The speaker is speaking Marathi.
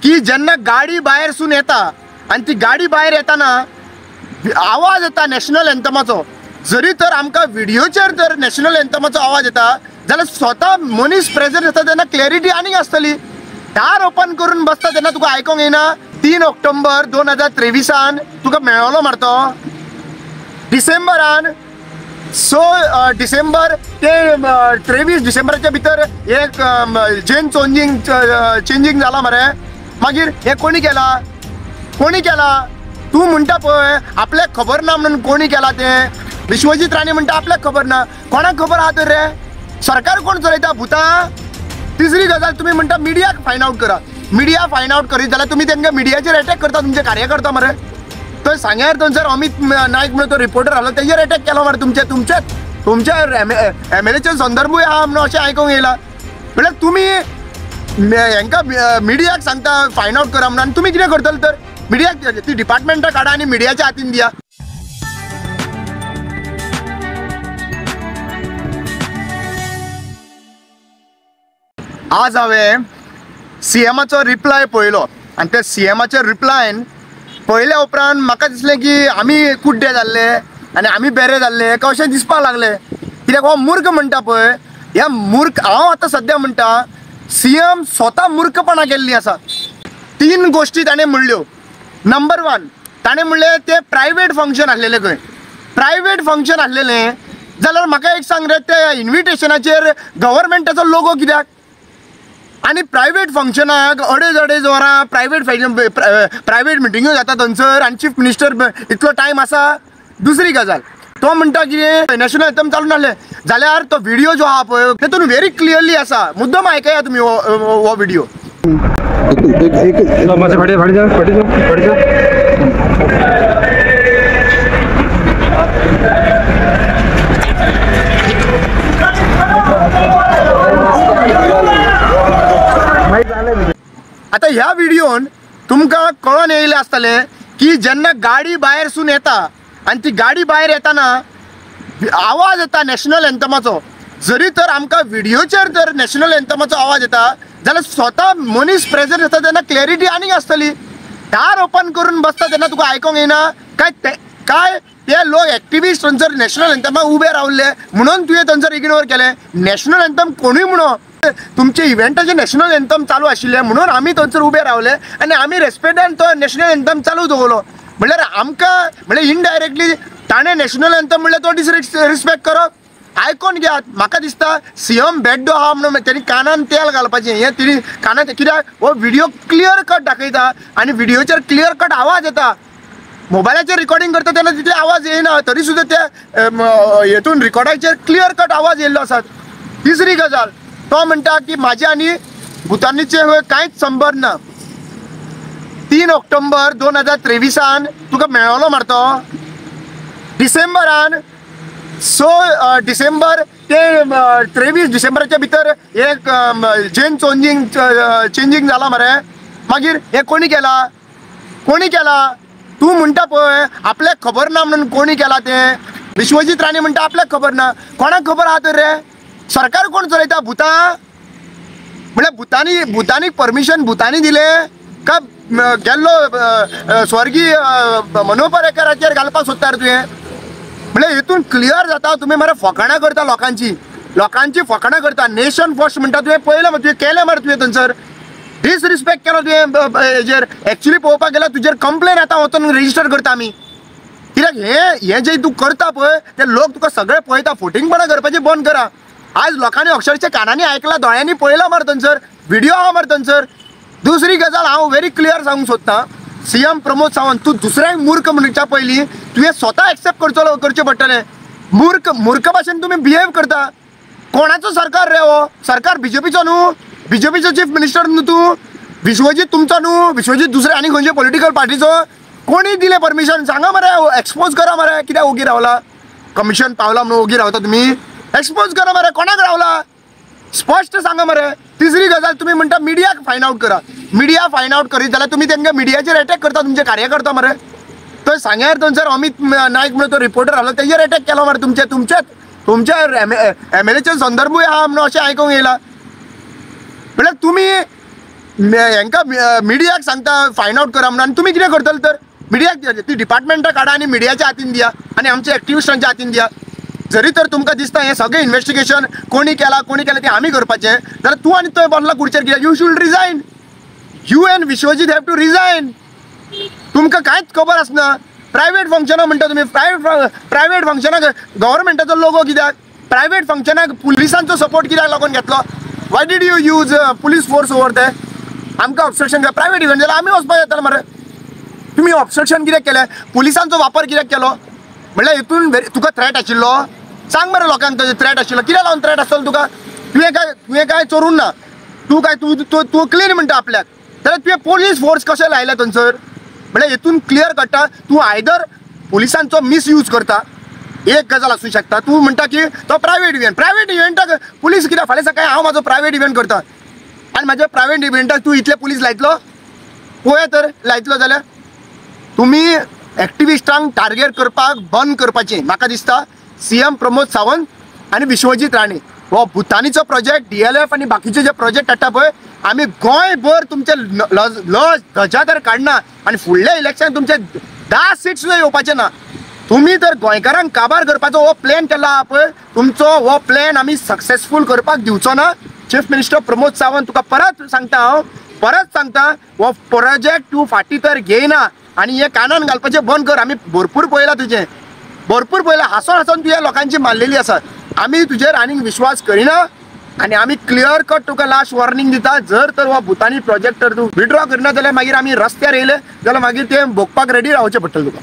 की जेन्ना गाडी भायरसून येता आणि ती गाडी भायर येताना आवाज येता नॅशनल एंथमाचो, जरी तर आमकां व्हिडिओचेर जर नॅशनल एंथमाचो आवाज येता जाल्यार स्वता मनीस प्रेझेंट आसता तेन्ना क्लॅरिटी आनीक आसतली। दार ओपन करून बसता तेन्ना तुका आयकोंक येना 3 ऑक्टोबर 2023 तुका मेळलो मारतो डिसेंबरान। सो डिसेंबर ते 23 डिसेंबराच्या भितर एक जेन चेंजिंग जाला मरे। मागीर हे कोणी केला तू म्हणटा पळय आपल्याक खबर ना म्हणून कोणी केला ते। विश्वजीत राणे म्हणटा आपल्याक खबर ना, कोणाक खबर आहा तर रे? सरकार कोण चलयता भुतां? तिसरी गजाल तुम्ही म्हणटा मिडियाक फायंड आउट करा। मिडिया फायंड आउट करीत जाल्यार तुम्ही तांकां मिडियाचेर अटॅक करता, तुमचे कार्यकर्ता मरे। तो सांग्यार थंयसर अमित नायक म्हणून तो रिपोर्टर आलो तेजेर अटॅक केलो मरे। तुमच्या MLAचे संदर्भूय आहा म्हणून अशें आयकोंक येयला। म्हळ्यार तुमी हांकां मिडियाक सांगता फायंड आउट करा म्हणून, आनी तुमी कितें करतले तर? मिडियाक ती डिपार्टमेंटां काडा आनी मिडियाच्या हातीन दिया। आज हांवें CMाचो रिप्लाय पळयलो आनी त्या CMाच्या रिप्लायन पळयल्या उपरांत म्हाका दिसलें की आमी कुड्डे जाल्ले आनी आमी बेरे जाल्ले का अशें दिसपाक लागलें। कित्याक हो मूर्ख म्हणटा पळय, ह्या मूर्ख हांव आतां सद्या म्हणटा CM स्वता मूर्खपणां केल्लीं आसा। 3 गोश्टी ताणें म्हणल्यो। नंबर 1 ताणें म्हणलें ते प्रायवेट फंक्शन आसलेलें खंय। प्रायवेट फंक्शन आसलेलें जाल्यार म्हाका एक सांग रे, त्या इन्विटेशनाचेर गव्हर्मेंटाचो लोगो कित्याक? आनी प्रायवेट फंक्शनाक अडेज वरां प्रायवेट मिटिंग्यो जाता थंयसर आनी चीफ मिनिस्टर इतलो टायम आसा? दुसरी गजाल तो म्हणटा की नॅशनल एंथम चालू नासलें जाल्यार तो व्हिडिओ जो आहा पळय तेतून व्हेरी क्लियरली आसा। मुद्दम आयकया तुमी हो व्हिडिओ। आता ह्या व्हिडिओन तुमकां कळोन येयलें आसतलें की जेन्ना गाडी भायरसून येता आणि ती गाडी भायर येताना आवाज येता नॅशनल एंथमाचो, जरी तर आमकां व्हिडिओचेर जर नॅशनल एंथमाचो आवाज येता जाल्यार स्वता मनीस प्रेझेंट आसता तेन्ना क्लॅरिटी आनीक आसतली। दार ओपन करून बसता तेन्ना तुका आयकोंक येना काय ते लोक एक्टिविस्ट थंयसर नॅशनल एंथमाक उबे रावल्ले म्हणून तुवें थंयसर इग्नोर केलें? नॅशनल एंथम कोणूय म्हणो, तुमचे इव्हेंटाचे नॅशनल एंथम चालू आशिल्ले म्हणून आमी थंयसर उबे रावले आनी आमी रेस्पेक्टान तो नॅशनल एंथम चालू दवरलो। म्हळ्यार आमकां म्हळ्यार इनडायरेक्टली ताणें नॅशनल एंथम म्हणल्यार तो डिसरिस्पेक्ट करप। आयकोन घेयात। म्हाका दिसता CM बेड्डो आहा म्हणून तेणी कानान तेल घालपाचें, हें तेणी कानान, कित्याक हो व्हिडिओ क्लियर कट दाखयता आनी व्हिडिओचेर क्लियर कट आवाज येता। मोबायलाचेर रिकॉर्डिंग करता तेन्ना तितले आवाज येना, तरी सुद्दां त्या हेतून रिकॉर्डाचेर क्लियर कट आवाज येयल्लो आसा। तिसरी गजाल तो म्हणटा की म्हाजे आनी भुतानीचे कांयच संबंध ना। 3 ऑक्टोबर 2023 तुका मेळलो मारतो डिसेंबरान। सो डिसेंबर ते 23 डिसेंबराच्या भितर एक जेन चेंजिंग जाला मरे। मागीर हे कोणी केला तू म्हणटा पळय आपल्याक खबर ना म्हणून कोणी केला ते? विश्वजीत राणे म्हणटा आपल्याक खबर ना, कोणाक खबर आहा तर रे? सरकार कोण चलयता भुतां? म्हळ्यार भुतानीक परमिशन भुतानी दिले का गेल्लो स्वर्गीय मनोहर पर्रीकराचेर घालपाक सोदता रे तुवें? म्हळ्यार हेतून क्लियर जाता तुमी मरे फकाणां करता लोकांची फकाणां करता। नेशन फर्स्ट म्हणटा तुवें पळयलें मरे, तुवें केलें मरे, तुवें थंयसर डिसरिस्पेक्ट केलो तुवें। हेजेर एक्चुअली पळोवपाक गेल्यार तुजेर कंप्लेन आतां वचून रेजिस्टर करता आमी। कित्याक हे जे तूं करता पळय ते लोक तुका सगळे पळयता। फोटिंगपणां करपाचें बंद करा। आज लोकांनी अक्षरशः कानांनी आयकला, दोळ्यांनी पळयला मरे थंयसर, व्हिडिओ आहा मरे थंयसर। दुसरी गजाल हांव व्हेरी क्लियर सांगूंक सोदतां, CM प्रमोद सावंत तूं दुसऱ्यांक मूर्ख म्हणच्या पयलीं तुवें स्वता एक्सेप्ट करचें पडटलें। मूर्ख भाशेन तुमी बिहेव करता। कोणाचो सरकार रे हो? सरकार BJPचो न्हू? BJPचो चीफ मिनिस्टर न्हू तूं? विश्वजीत तुमचो न्हू? विश्वजीत दुसरे आनी खंयचे पॉलिटिकल पार्टीचो? कोणी दिलें परमिशन? सांगा मरे, एक्सपोज करा मरे, कित्याक ओगी रावला? कमिशन पावला म्हणून ओगी रावता तुमी? एक्सपोज करा मरे, कोणाक रावला स्पष्ट सांगा मरे। तिसरी गजाल तुम्ही म्हणटा मिडियाक फायंड आउट करा। मिडिया फायंड आउट करीत जाल्यार तुम्ही तांकां मिडियाचेर अटॅक करता, तुमचे कार्यकर्ता मरे। तो सांग्यार थंयसर अमित नायक म्हणून तो रिपोर्टर आसलो तेजेर अटॅक केलो मरे। तुमच्या MLAचे संदर्भूय आहा म्हणून अशें आयकोंक येयला। म्हळ्यार तुमी हांकां मिडियाक सांगता फायंड आउट करा म्हणून, आनी तुमी कितें करतले तर मिडियाक ती डिपार्टमेंटा काडा आनी मिडियाच्या हातीन दिया आनी आमच्या एक्टिविस्टांच्या हातीन दिया. जरी तर तुमकां दिसता हें सगळें इन्व्हेस्टिगेशन कोणी केला तें आमी करपाचें, जाल्यार तूं आनी थंय बसला खुर्चेर कित्याक? You should resign. You and Vishwajit have to resign. तुमकां कांयच खबर आसना. प्रायवेट फंक्शनां म्हणटा तुमी, प्रायवेट फंक्शनाक गव्हर्मेंटाचो लोगो कित्याक? प्रायवेट फंक्शनाक पुलिसांचो सपोर्ट कित्याक लागून घेतलो? Why did you use police force over ते? आमकां ऑब्स्ट्रक्शन प्रायवेट इव्हेंट जाल्यार आमी वचपाक येताले मरे. तुम्ही ऑब्स्ट्रक्शन कित्याक केलें? पुलिसांचो वापर कित्याक केलो? म्हणल्यार हितून तुका थ्रेट आशिल्लो? सांग मरे लोकांक तेजो थ्रेट आशिल्लो. कित्याक लागून थ्रेट आसतलो तुका? तुवें काय चोरून ना. तूं क्लीन म्हणटा आपल्याक, जाल्यार तुवें पुलीस फोर्स कशें लायला थंयसर? म्हणल्यार हितून क्लियर कट्टा तूं आयदर पुलिसांचो मिसयूज करता, एक गजाल आसूं शकता. तूं म्हणटा की तो प्रायवेट इव्हेंटाक पुलीस कित्याक? फाल्यां सकाळीं हांव म्हाजो प्रायवेट इव्हेंट करता आनी म्हाज्या प्रायवेट इव्हेंटाक तूं इतले पुलीस लायतलो? पळया तर लायतलो जाल्यार. तुम्ही एक्टिविस्टांक टार्गेट करपाक बंद करपाचें. म्हाका दिसता CM प्रमोद सावंत आनी विश्वजीत राणे हो भुतानीचो प्रोजेक्ट, DLF आनी बाकीचे जे प्रोजेक्ट हाडटा पळय, आमी गोंयभर तुमचे ध्वजा तर काडना आनी फुडल्या इलेक्शन तुमचे 10 सीट सुद्दां येवपाचे ना. तुम्ही तर गोंयकारांक काबार करपाचो हो प्लॅन केला आहा पळय, तुमचो हो प्लॅन आमी सक्सेसफूल करपाक दिवचो ना. चीफ मिनिस्टर प्रमोद सावंत, तुका परत सांगता हो प्रोजेक्ट तूं फाटीं तर घेयना आनी हे कानान घालपाचें बंद कर. आमी भरपूर पळयलां तुजें, भरपूर पळयलां. हांसून तुवें लोकांची मारलेली आसात. आमी तुजेर आनीक विश्वास करिना आनी आमी क्लियर कट तुका लास्ट वॉर्निंग दिता. जर तर हो भुतानी प्रोजेक्ट तर तूं विड्रॉ करना जाल्यार मागीर आमी रस्त्यार येयले जाल्यार मागीर तें भोगपाक रेडी रावचें पडटलें तुका.